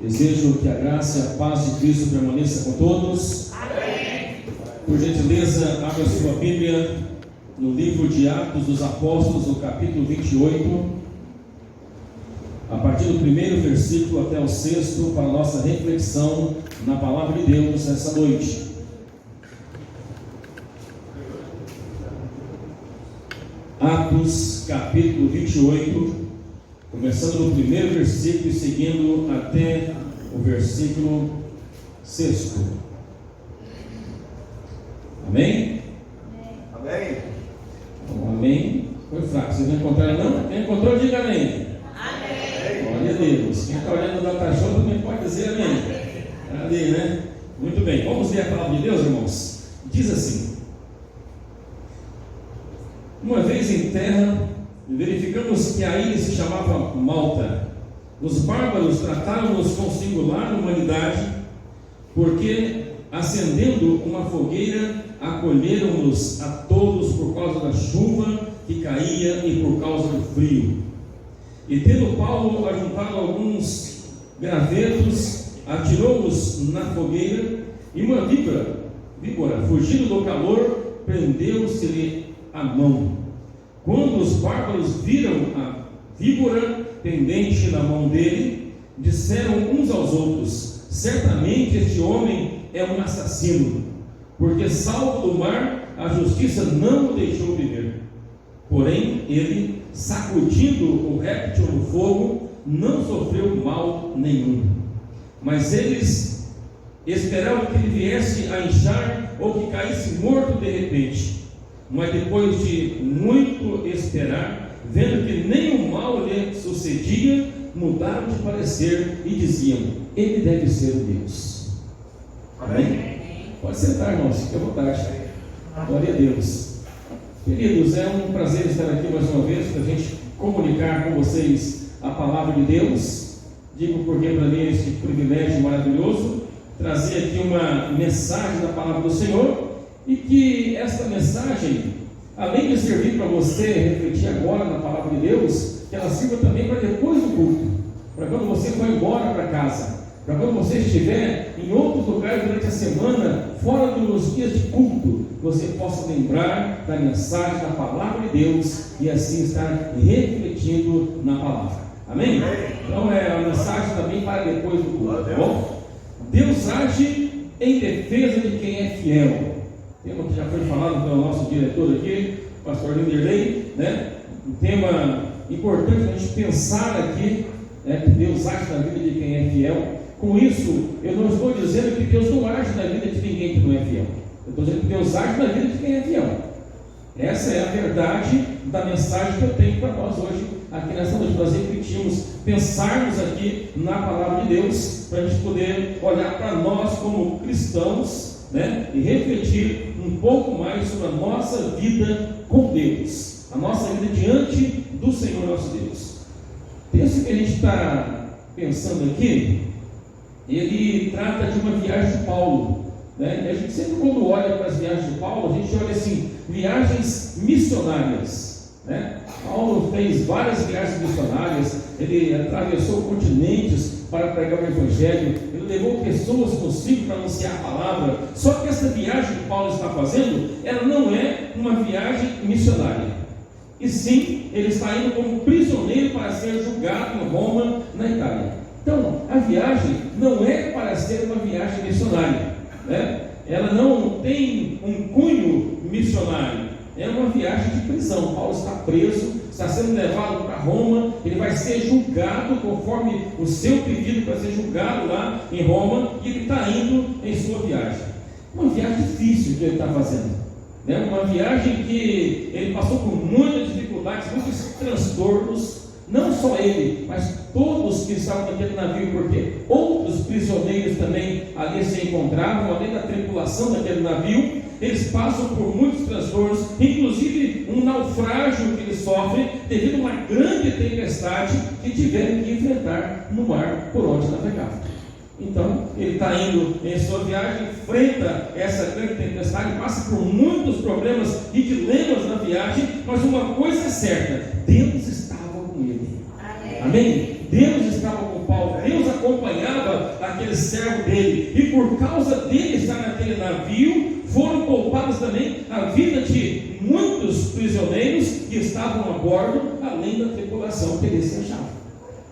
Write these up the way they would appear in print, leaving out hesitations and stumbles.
Desejo que a graça e a paz de Cristo permaneça com todos. Amém. Por gentileza, abra sua Bíblia no livro de Atos dos Apóstolos, no capítulo 28, a partir do primeiro versículo até o sexto, para a nossa reflexão na Palavra de Deus essa noite. Atos, capítulo 28, começando no primeiro versículo e seguindo até o versículo 6. Amém? Amém. Então, amém. Foi fraco. Vocês não encontraram, não? Quem encontrou, diga amém. Amém. Glória a Deus. Quem está olhando o data show também pode dizer amém. Ali, né? Muito bem. Vamos ler a palavra de Deus, irmãos. Diz assim: uma vez em terra, verificamos que a ilha se chamava Malta. Os bárbaros trataram-nos com singular humanidade, porque, acendendo uma fogueira, acolheram-nos a todos por causa da chuva que caía e por causa do frio. E tendo Paulo ajuntado alguns gravetos, atirou-os na fogueira, e uma víbora, fugindo do calor, prendeu-se-lhe a mão. Quando os bárbaros viram a víbora pendente na mão dele, disseram uns aos outros: certamente este homem é um assassino, porque salvo do mar, a justiça não o deixou viver. Porém, ele, sacudindo o réptil no fogo, não sofreu mal nenhum. Mas eles esperavam que ele viesse a inchar ou que caísse morto de repente. Mas depois de muito esperar, vendo que nenhum mal lhe sucedia, mudaram de parecer e diziam: ele deve ser um Deus. Amém? Pode sentar, irmãos, fique à vontade. Glória a Deus. Queridos, é um prazer estar aqui mais uma vez para a gente comunicar com vocês a palavra de Deus. Digo porque para mim é esse privilégio maravilhoso trazer aqui uma mensagem da palavra do Senhor, e que esta mensagem, além de servir para você refletir agora na palavra de Deus, que ela sirva também para depois do culto, para quando você for embora para casa, para quando você estiver em outros lugares durante a semana, fora dos dias de culto, você possa lembrar da mensagem da palavra de Deus e assim estar refletindo na palavra. Amém? Então é a mensagem também para depois do culto, tá bom? Deus age em defesa de quem é fiel. Tema que já foi falado pelo nosso diretor aqui, pastor Linderley, né? Um tema importante a gente pensar aqui, né? Que Deus age na vida de quem é fiel. Com isso, eu não estou dizendo que Deus não age na vida de ninguém que não é fiel. Eu estou dizendo que Deus age na vida de quem é fiel. Essa é a verdade da mensagem que eu tenho para nós hoje, aqui nessa noite. Nós refletimos, pensarmos aqui na palavra de Deus, para a gente poder olhar para nós como cristãos, né? E refletir um pouco mais sobre a nossa vida com Deus, a nossa vida diante do Senhor nosso Deus. Penso que a gente está pensando aqui, ele trata de uma viagem de Paulo, né? E a gente sempre, quando olha para as viagens de Paulo, a gente olha assim, viagens missionárias, né? Paulo fez várias viagens missionárias, ele atravessou continentes para pregar o Evangelho, ele levou pessoas consigo para anunciar a palavra. Só que essa viagem que Paulo está fazendo, ela não é uma viagem missionária, e sim, ele está indo como prisioneiro para ser julgado em Roma, na Itália. Então, a viagem não é para ser uma viagem missionária, né? Ela não tem um cunho missionário, é uma viagem de prisão. Paulo está preso, está sendo levado para Roma, ele vai ser julgado conforme o seu pedido para ser julgado lá em Roma, e ele está indo em sua viagem. Uma viagem difícil que ele está fazendo, né? Uma viagem que ele passou por muitas dificuldades, muitos transtornos. Não só ele, mas todos que estavam naquele navio, porque outros prisioneiros também ali se encontravam, além da tripulação daquele navio. Eles passam por muitos transtornos, inclusive um naufrágio que eles sofrem devido a uma grande tempestade que tiveram que enfrentar no mar por onde navegavam. Então, ele está indo em sua viagem, enfrenta essa grande tempestade, passa por muitos problemas e dilemas na viagem, mas uma coisa é certa: Deus estava com ele. Amém? Deus estava com Paulo, Deus acompanhava aquele servo dele, e por causa dele estar naquele navio, foram poupadas também a vida de muitos prisioneiros que estavam a bordo, além da tripulação que ele se achava.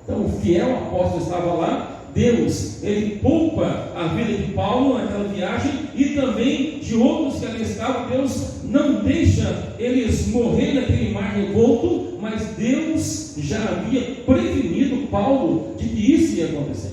Então o fiel apóstolo estava lá. Deus, ele poupa a vida de Paulo naquela viagem, e também de outros que ali estavam. Deus não deixa eles morrer naquele mar revolto, mas Deus já havia prevenido Paulo de que isso ia acontecer.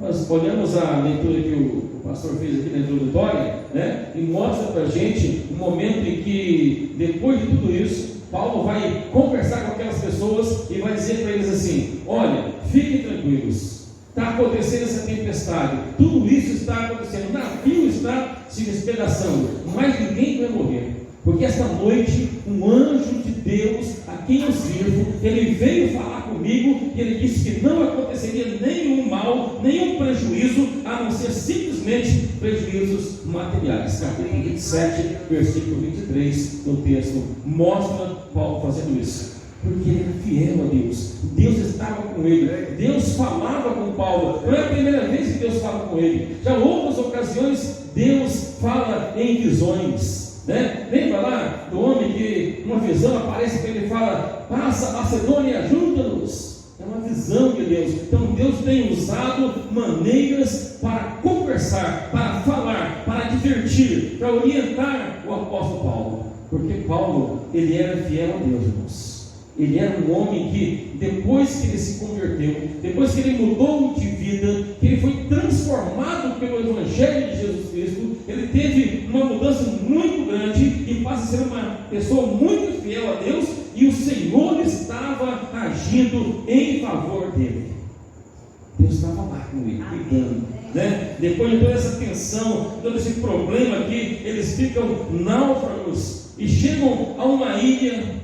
Nós olhamos a leitura que o pastor fez aqui na introdutória, né, e mostra para a gente um momento em que, depois de tudo isso, Paulo vai conversar com aquelas pessoas e vai dizer para eles assim: olha, fiquem tranquilos, está acontecendo essa tempestade, tudo isso está acontecendo, o navio está se despedaçando, mas ninguém vai morrer, porque esta noite um anjo de Deus, a quem eu sirvo, ele veio falar comigo e ele disse que não aconteceria nenhum mal, nenhum prejuízo, a não ser simplesmente prejuízos materiais. Capítulo 27, versículo 23 do texto mostra Paulo fazendo isso, porque ele era fiel a Deus. Deus estava com ele, Deus falava com Paulo. Não é a primeira vez que Deus fala com ele, já outras ocasiões Deus fala em visões, né? Lembra lá do homem que uma visão aparece para ele e fala: passa a Macedônia e ajuda-nos. É uma visão de Deus. Então Deus tem usado maneiras para conversar, para falar, para divertir, para orientar o apóstolo Paulo, porque Paulo, ele era fiel a Deus, irmãos. Ele era um homem que, depois que ele se converteu, depois que ele mudou de vida, que ele foi transformado pelo Evangelho de Jesus Cristo, ele teve uma mudança muito grande e passa a ser uma pessoa muito fiel a Deus, e o Senhor estava agindo em favor dele. Deus estava lá com ele, cuidando, né? Depois de toda essa tensão, todo esse problema aqui, eles ficam náufragos e chegam a uma ilha.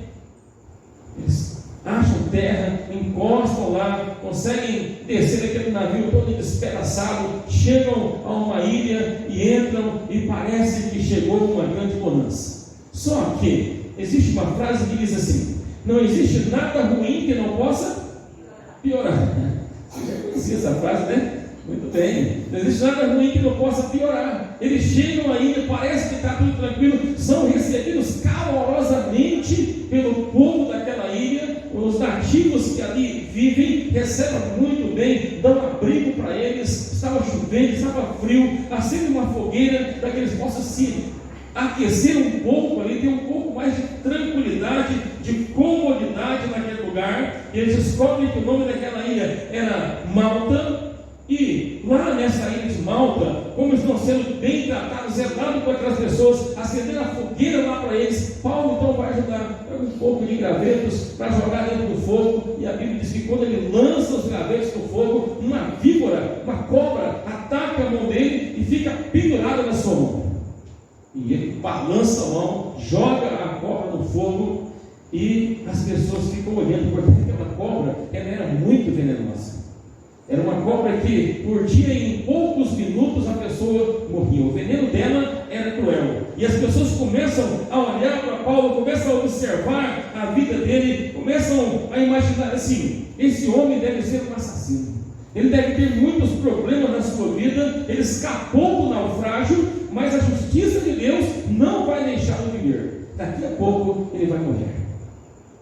Eles acham terra, encostam lá, conseguem descer daquele navio todo despedaçado, chegam a uma ilha e entram, e parece que chegou uma grande bonança. Só que existe uma frase que diz assim: não existe nada ruim que não possa piorar. Você já conhecia essa frase, né? Muito bem. Não existe nada ruim que não possa piorar. Eles chegam aí, parece que está tudo tranquilo, são recebidos calorosamente pelo povo daquela ilha. Os nativos que ali vivem recebem muito bem, dão abrigo para eles. Estava chovendo, estava frio, acendem uma fogueira para que eles possam se aquecer um pouco ali, ter um pouco mais de tranquilidade, de comodidade naquele lugar. E eles descobrem que o nome daquela ilha era Malta. E lá nessa ilha de Malta, como estão sendo bem tratados, zelados por aquelas pessoas, acendendo a fogueira lá para eles, Paulo então vai ajudar um pouco de gravetos para jogar dentro do fogo. E a Bíblia diz que quando ele lança os gravetos no fogo, uma víbora, uma cobra, ataca a mão dele e fica pendurada na sua mão. E ele balança a mão, joga a cobra no fogo, e as pessoas ficam olhando, porque aquela cobra, ela era muito venenosa. Era uma cobra que, por dia, em poucos minutos, a pessoa morria. O veneno dela era cruel. E as pessoas começam a olhar para Paulo, começam a observar a vida dele, começam a imaginar assim: esse homem deve ser um assassino. Ele deve ter muitos problemas na sua vida. Ele escapou do naufrágio, mas a justiça de Deus não vai deixá-lo viver. Daqui a pouco ele vai morrer.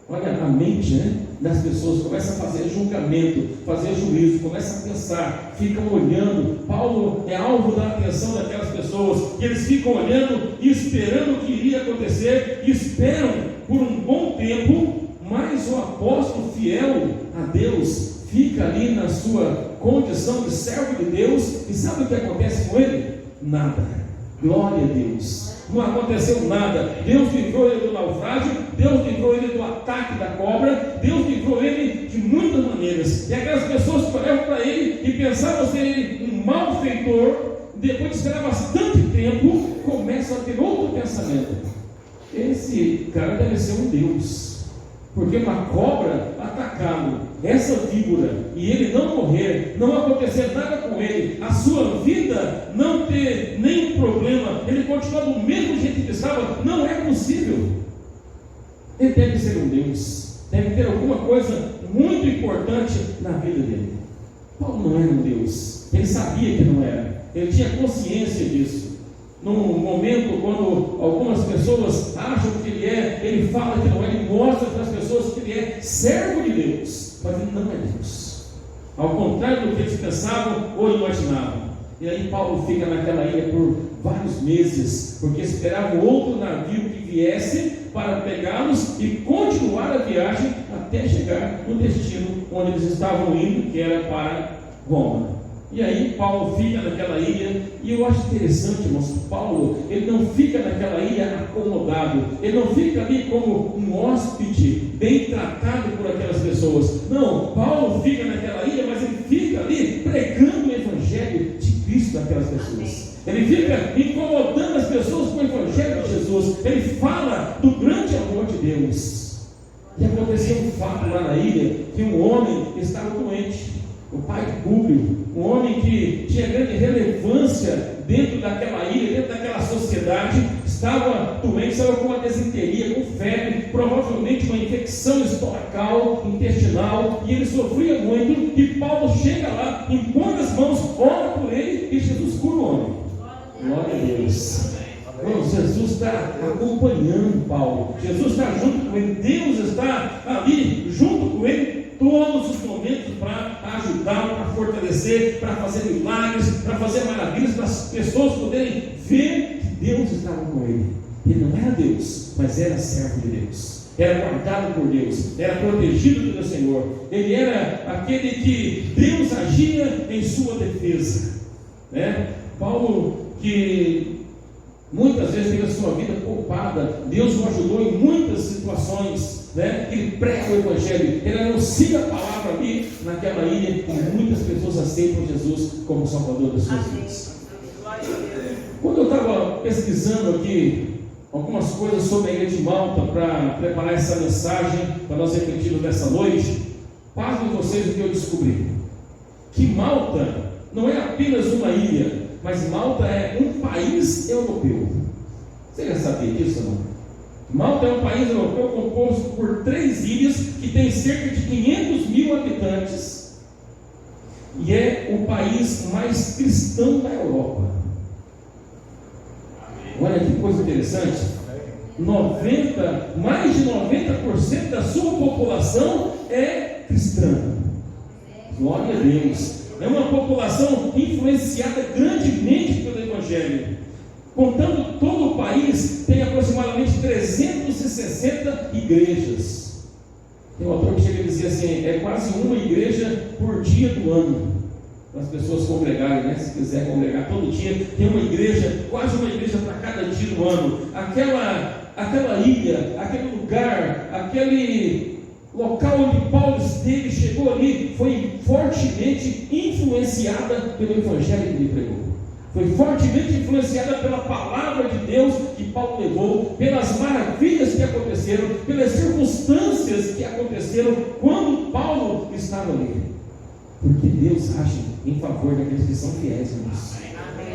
Olha a mente, né, das pessoas, começa a fazer julgamento, fazer juízo, começa a pensar, ficam olhando. Paulo é alvo da atenção daquelas pessoas, e eles ficam olhando e esperando o que iria acontecer, e esperam por um bom tempo. Mas o apóstolo fiel a Deus fica ali na sua condição de servo de Deus, e sabe o que acontece com ele? Nada. Glória a Deus. Não aconteceu nada. Deus livrou ele do naufrágio, Deus livrou ele do ataque da cobra, Deus livrou ele de muitas maneiras. E aquelas pessoas que olhavam para ele e pensavam ser ele um malfeitor, depois de esperar bastante tempo, começam a ter outro pensamento: esse cara deve ser um Deus, porque uma cobra atacá-lo, essa víbora, e ele não morrer, não acontecer nada com ele, a sua vida não ter nenhum problema, ele continuar do mesmo jeito que estava, não é possível. Ele deve ser um Deus, deve ter alguma coisa muito importante na vida dele. Paulo não era um Deus, ele sabia que não era, ele tinha consciência disso. Num momento quando algumas pessoas acham que ele fala que não é, ele mostra para as pessoas que ele é servo de Deus, mas ele não é Deus, ao contrário do que eles pensavam ou imaginavam. E aí Paulo fica naquela ilha por vários meses, porque esperava outro navio que viesse para pegá-los e continuar a viagem até chegar no destino onde eles estavam indo, que era para Roma. E aí Paulo fica naquela ilha, e eu acho interessante, irmãos, Paulo, ele não fica naquela ilha acomodado, ele não fica ali como um hóspede, bem tratado por aquelas pessoas. Não, Paulo fica naquela ilha, mas ele fica ali pregando o evangelho de Cristo àquelas pessoas. Ele fica incomodando as pessoas com o evangelho de Jesus, ele fala do grande amor de Deus. E aconteceu um fato lá na ilha, que um homem estava doente, o pai de Públio, um homem que tinha grande relevância dentro daquela ilha, dentro daquela sociedade, estava doente, estava com uma desinteria, com febre, provavelmente uma infecção estomacal, intestinal, e ele sofria muito, e Paulo chega lá, impõe as mãos, ora por ele, e Jesus cura o homem. Glória a Deus. Irmãos, Jesus está acompanhando Paulo, Jesus está junto com ele, Deus está ali junto com ele todos os momentos para ajudá-lo, para fortalecer, para fazer milagres, para fazer maravilhas, para as pessoas poderem ver que Deus estava com ele. Ele não era Deus, mas era servo de Deus, era guardado por Deus, era protegido pelo Senhor, ele era aquele que Deus agia em sua defesa, né? Paulo, que muitas vezes teve a sua vida poupada, Deus o ajudou em muitas situações, né? Ele prega o evangelho, ele anuncia a palavra ali naquela ilha, e muitas pessoas aceitam Jesus como Salvador das suas vidas. Quando eu estava pesquisando aqui algumas coisas sobre a ilha de Malta para preparar essa mensagem para nós refletirmos nessa noite, pasmem vocês o que eu descobri: que Malta não é apenas uma ilha, mas Malta é um país europeu. Você já sabia disso, não? Malta é um país europeu composto por 3 ilhas que tem cerca de 500 mil habitantes, e é o país mais cristão da Europa. Olha que coisa interessante, mais de 90% da sua população é cristã. Glória a Deus. É uma população influenciada grandemente pelo Evangelho. Contando todo o país, tem aproximadamente 360 igrejas. Tem um autor que chega a dizer assim: é quase uma igreja por dia do ano, para as pessoas congregarem, né? Se quiser congregar todo dia, tem uma igreja, quase uma igreja para cada dia do ano. Aquela ilha, aquele lugar, aquele local onde Paulo esteve, chegou ali, foi fortemente influenciada pelo evangelho que ele pregou. Foi fortemente influenciada pela palavra de Deus que Paulo levou, pelas maravilhas que aconteceram, pelas circunstâncias que aconteceram quando Paulo estava ali. Porque Deus age em favor daqueles que são fiéis, irmãos.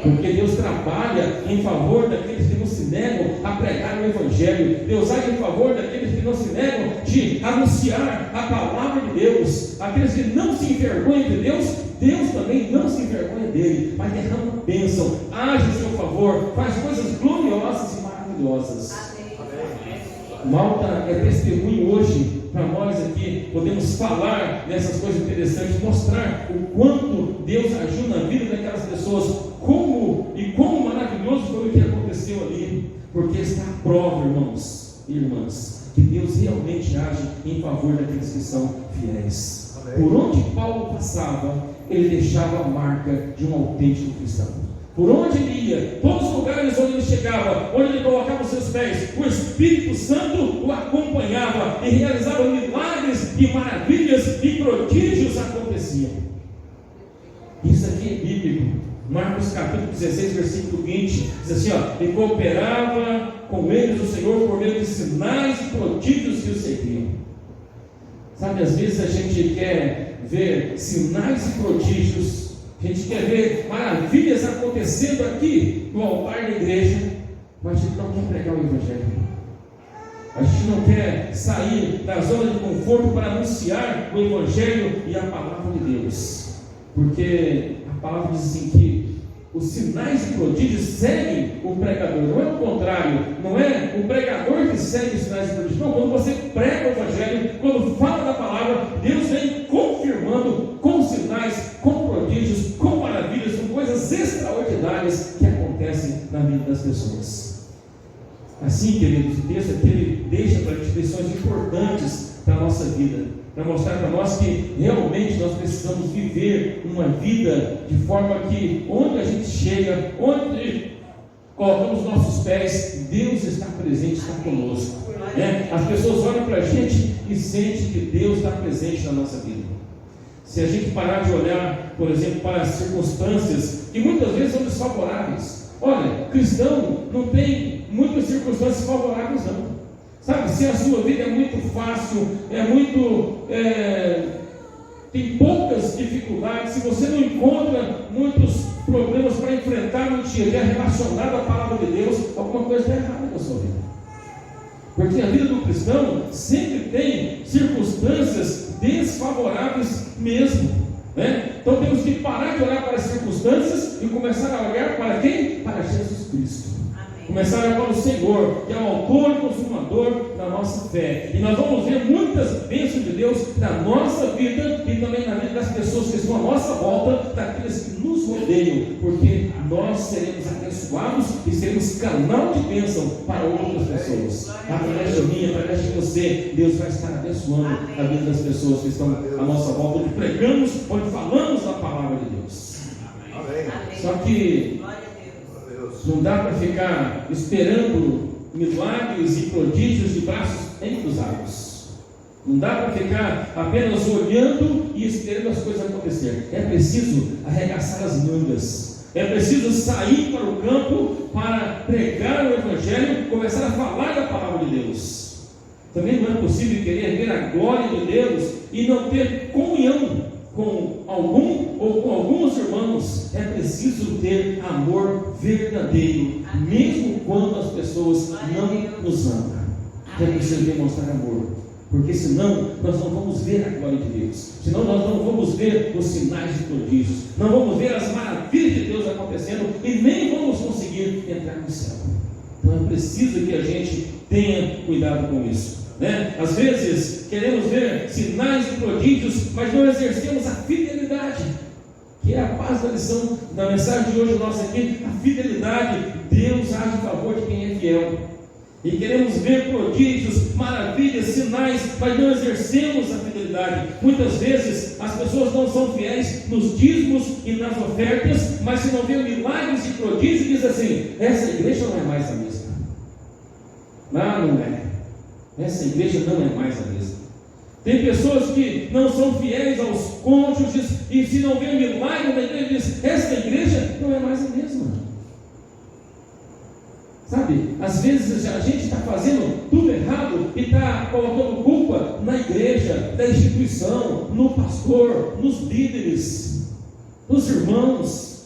Porque Deus trabalha em favor daqueles que não se negam a pregar o Evangelho. Deus age em favor daqueles que não se negam de anunciar a palavra de Deus. Aqueles que não se envergonham de Deus, Deus também não se envergonha dele, mas derrama bênção, age em seu favor, faz coisas gloriosas e maravilhosas. Malta é testemunho hoje para nós aqui, podemos falar dessas coisas interessantes, mostrar o quanto Deus agiu na vida daquelas pessoas, como maravilhoso foi o que aconteceu ali, porque está à prova, irmãos e irmãs, que Deus realmente age em favor daqueles que são fiéis. Por onde Paulo passava, ele deixava a marca de um autêntico cristão. Por onde ele ia, todos os lugares onde ele chegava, onde ele colocava os seus pés, o Espírito Santo o acompanhava e realizava milagres e maravilhas e prodígios aconteciam. Isso aqui é bíblico. Marcos capítulo 16, versículo 20, diz assim: e cooperava com eles o Senhor por meio de sinais e prodígios que os seguiam. Sabe, às vezes a gente quer ver sinais e prodígios, a gente quer ver maravilhas acontecendo aqui no altar da igreja, mas a gente não quer pregar o Evangelho. A gente não quer sair da zona de conforto para anunciar o Evangelho e a palavra de Deus. Porque a palavra diz assim que os sinais e prodígios seguem o pregador, não é o contrário, não é o pregador que segue os sinais e prodígios. Não, quando você prega o Evangelho, quando fala da palavra, Deus vem confirmando com sinais, com prodígios, com maravilhas, com coisas extraordinárias que acontecem na vida das pessoas. Assim, queridos, o texto aqui ele deixa para a gente lições importantes para a nossa vida, para mostrar para nós que realmente nós precisamos viver uma vida de forma que onde a gente chega, onde colocamos nossos pés, Deus está presente, está conosco. As pessoas olham para a gente e sentem que Deus está presente na nossa vida. Se a gente parar de olhar, por exemplo, para as circunstâncias que muitas vezes são desfavoráveis. Olha, cristão não tem muitas circunstâncias favoráveis não. Sabe, se a sua vida é muito fácil, tem poucas dificuldades, se você não encontra muitos problemas para enfrentar no dia a dia relacionado à palavra de Deus, alguma coisa está errada na sua vida. Porque a vida do cristão sempre tem circunstâncias desfavoráveis mesmo. Então temos que parar de olhar para as circunstâncias e começar a olhar para quem? Para Jesus Cristo. Começar a olhar para o Senhor, que é o autor e consumador da nossa fé. E nós vamos ver muitas bênçãos de Deus na nossa vida e também na vida das pessoas que estão à nossa volta, daqueles que nos rodeiam, porque nós seremos abençoados e seremos canal de bênção para outras pessoas. Através de mim, através de você, Deus vai estar abençoando a vida das pessoas que estão à nossa volta, onde pregamos, onde falamos a palavra de Deus. Só que não dá para ficar esperando milagres e prodígios de braços encruzados. Não dá para ficar apenas olhando e esperando as coisas acontecer. É preciso arregaçar as mangas. É preciso sair para o campo para pregar o Evangelho, começar a falar da palavra de Deus. Também não é possível querer ver a glória de Deus e não ter comunhão com algum ou com alguns irmãos. É preciso ter amor verdadeiro, mesmo quando as pessoas não nos amam. É preciso demonstrar amor, porque senão nós não vamos ver a glória de Deus, senão nós não vamos ver os sinais e prodígios, não vamos ver as maravilhas de Deus acontecendo e nem vamos conseguir entrar no céu. Então é preciso que a gente tenha cuidado com isso. Às vezes queremos ver sinais e prodígios, mas não exercemos a fidelidade, que é a base da lição da mensagem de hoje nossa aqui. A fidelidade. Deus age a favor de quem é fiel, e queremos ver prodígios, maravilhas, sinais, mas não exercemos a fidelidade. Muitas vezes as pessoas não são fiéis nos dízimos e nas ofertas, mas se não vê milagres e prodígios, diz assim: essa igreja não é mais a mesma. Não é. Essa igreja não é mais a mesma. Tem pessoas que não são fiéis aos cônjuges, e se não vê um milagre na igreja, diz: essa igreja não é mais a mesma. Sabe, às vezes a gente está fazendo tudo errado e está colocando culpa na igreja, na instituição, no pastor, nos líderes, nos irmãos,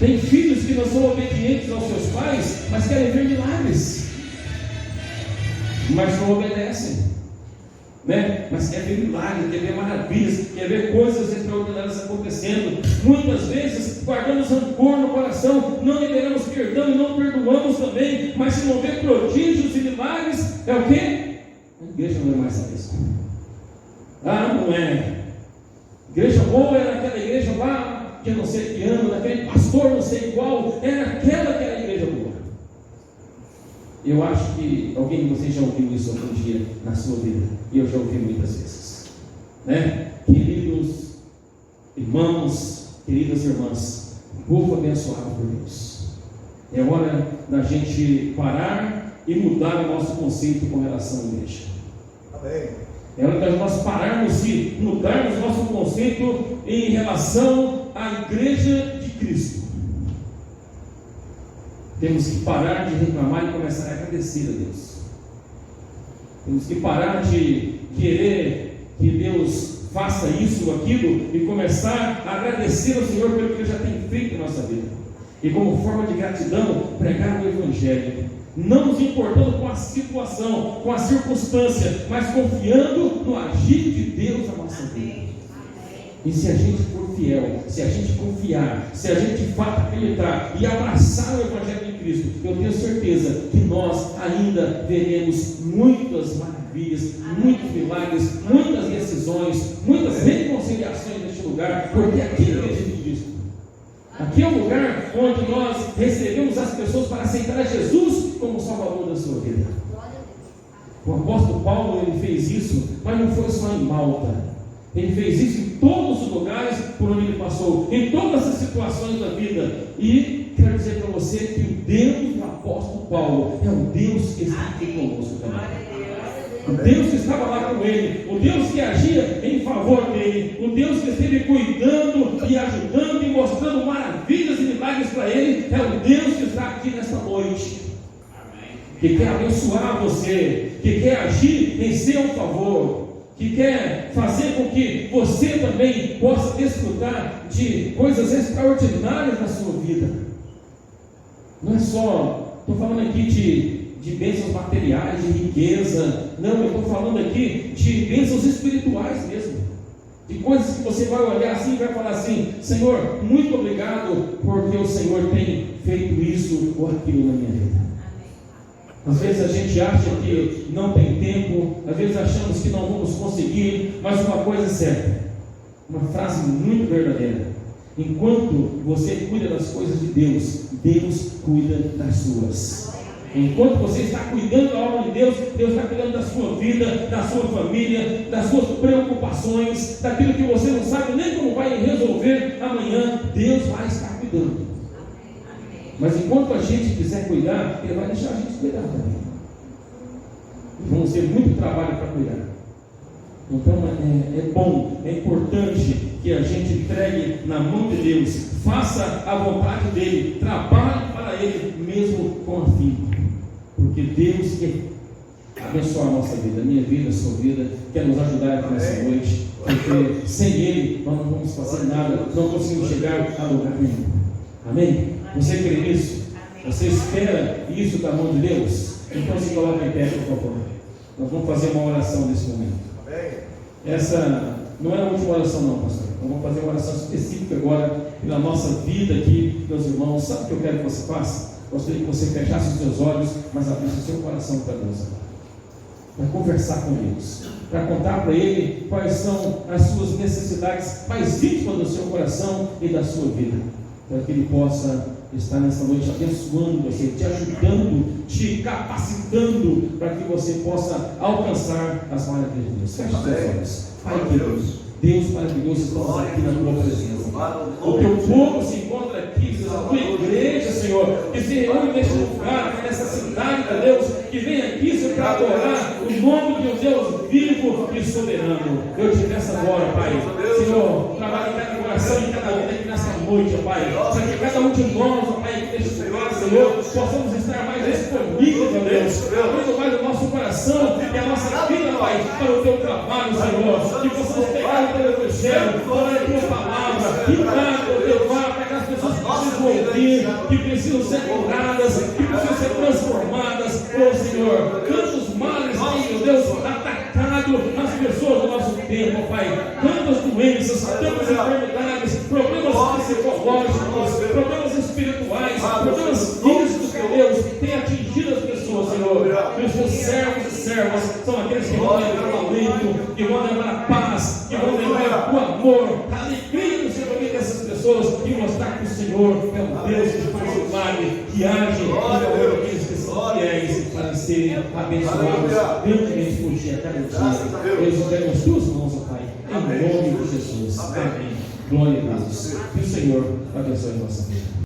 Tem filhos que não são obedientes aos seus pais, mas querem ver milagres, mas não obedecem, mas quer ver milagres, quer ver maravilhas, quer ver coisas extraordinárias acontecendo. Muitas vezes guardamos rancor no coração, não liberamos perdão e não perdoamos também, mas se não vê prodígios e milagres, é o quê? A igreja não é mais a mesma. Não é. Igreja boa era aquela igreja lá, que eu não sei que ano, daquele pastor não sei qual, era aquela que era a igreja boa. Eu acho que alguém de vocês já ouviu isso algum dia na sua vida, e eu já ouvi muitas vezes, Queridos irmãos, queridas irmãs, povo abençoado por Deus, é hora da gente parar e mudar o nosso conceito com relação à igreja. Amém. É hora de nós pararmos e mudarmos o nosso conceito em relação à igreja de Cristo. Temos que parar de reclamar e começar a agradecer a Deus. Temos que parar de querer que Deus faça isso ou aquilo e começar a agradecer ao Senhor pelo que Ele já tem feito em nossa vida. E como forma de gratidão, pregar o Evangelho, não nos importando com a situação, com a circunstância, mas confiando no agir de Deus na nossa vida. E se a gente for fiel, se a gente confiar, se a gente de fato acreditar e abraçar o Evangelho de Cristo, eu tenho certeza que nós ainda veremos muitas maravilhas, muitos milagres, muitas decisões, muitas reconciliações neste lugar, porque aqui é Jesus Cristo. Aqui é o lugar onde nós recebemos as pessoas para aceitar Jesus como Salvador da sua vida. O apóstolo Paulo, ele fez isso, mas não foi só em Malta. Ele fez isso em todos os lugares por onde ele passou, em todas as situações da vida. E quero dizer para você que o Deus do apóstolo Paulo é o Deus que está aqui conosco também. O Deus que estava lá com ele, o Deus que agia em favor dele, o Deus que esteve cuidando e ajudando e mostrando maravilhas e milagres para ele, é o Deus que está aqui nesta noite, que quer abençoar você, que quer agir em seu favor, que quer fazer com que você também possa desfrutar de coisas extraordinárias na sua vida. Não é só, estou falando aqui de bênçãos materiais, de riqueza. Não, eu estou falando aqui de bênçãos espirituais mesmo. De coisas que você vai olhar assim e vai falar assim: Senhor, muito obrigado, porque o Senhor tem feito isso ou aquilo na minha vida. Às vezes a gente acha que não tem tempo, às vezes achamos que não vamos conseguir, mas uma coisa é certa, uma frase muito verdadeira: enquanto você cuida das coisas de Deus, Deus cuida das suas. Enquanto você está cuidando da obra de Deus, Deus está cuidando da sua vida, da sua família, das suas preocupações, daquilo que você não sabe nem como vai resolver amanhã. Deus vai estar cuidando. Mas enquanto a gente quiser cuidar, Ele vai deixar a gente cuidar também. Vamos ter muito trabalho para cuidar. Então é bom, é importante que a gente entregue na mão de Deus, faça a vontade dEle, trabalhe para Ele, mesmo com afinco, porque Deus quer abençoar a nossa vida, a minha vida, a sua vida, quer nos ajudar aqui nessa noite, porque sem Ele nós não vamos fazer nada, não conseguimos chegar a lugar nenhum. Amém? Você crê nisso? Você espera isso da mão de Deus? Então se coloca em pé, por favor. Nós vamos fazer uma oração nesse momento. Essa não é a última oração não, pastor. Nós vamos fazer uma oração específica agora pela nossa vida aqui, meus irmãos. Sabe o que eu quero que você faça? Gostaria que você fechasse os seus olhos, mas abrisse o seu coração para Deus agora, para conversar com Deus, para contar para Ele quais são as suas necessidades mais íntimas do seu coração e da sua vida, para que Ele possa estar nessa noite abençoando você, te ajudando, te capacitando para que você possa alcançar as maravilhas de Deus. Feche os seus olhos. Pai querido, Deus maravilhoso, estamos aqui na tua presença. O teu povo se encontra aqui, Deus, a tua igreja, Senhor, que se reúne neste lugar, nessa cidade, Deus, que vem aqui, Senhor, para adorar o nome de Deus vivo e soberano. Eu te peço agora, Pai, Senhor, trabalhe em cada coração e em cada vida aqui nessa noite, Pai, para que cada um de nós, Pai, aqui neste lugar, Senhor, possamos estar mais disponíveis, Deus, abrindo mais o nosso coração e a nossa vida, Pai, para o teu trabalho, Senhor, que possamos pegar o teu evangelho, falar a tua palavra, e dar o teu lar para as pessoas que precisam ouvir, que precisam ser curadas, que precisam ser transformadas. Oh Senhor, tantos males, meu Deus, atacado as pessoas do nosso tempo, Pai, tantas doenças, tantas enfermidades, problemas psicológicos, problemas espirituais, problemas físicos, meu Deus, tem atingido as pessoas, Senhor. E os teus servos e servas são aqueles que vão levar alento, que vão levar a paz, que vão levar o amor, a alegria do Senhor dessas pessoas e mostrar que o Senhor é um Deus que faz milagre, que age em favor daqueles que são fiéis para serem abençoados grandemente por ti a cada dia. Deus, pega as tuas mãos, ó Pai, em nome de Jesus. Amém. Glória a Deus. Que o Senhor abençoe a nossa vida.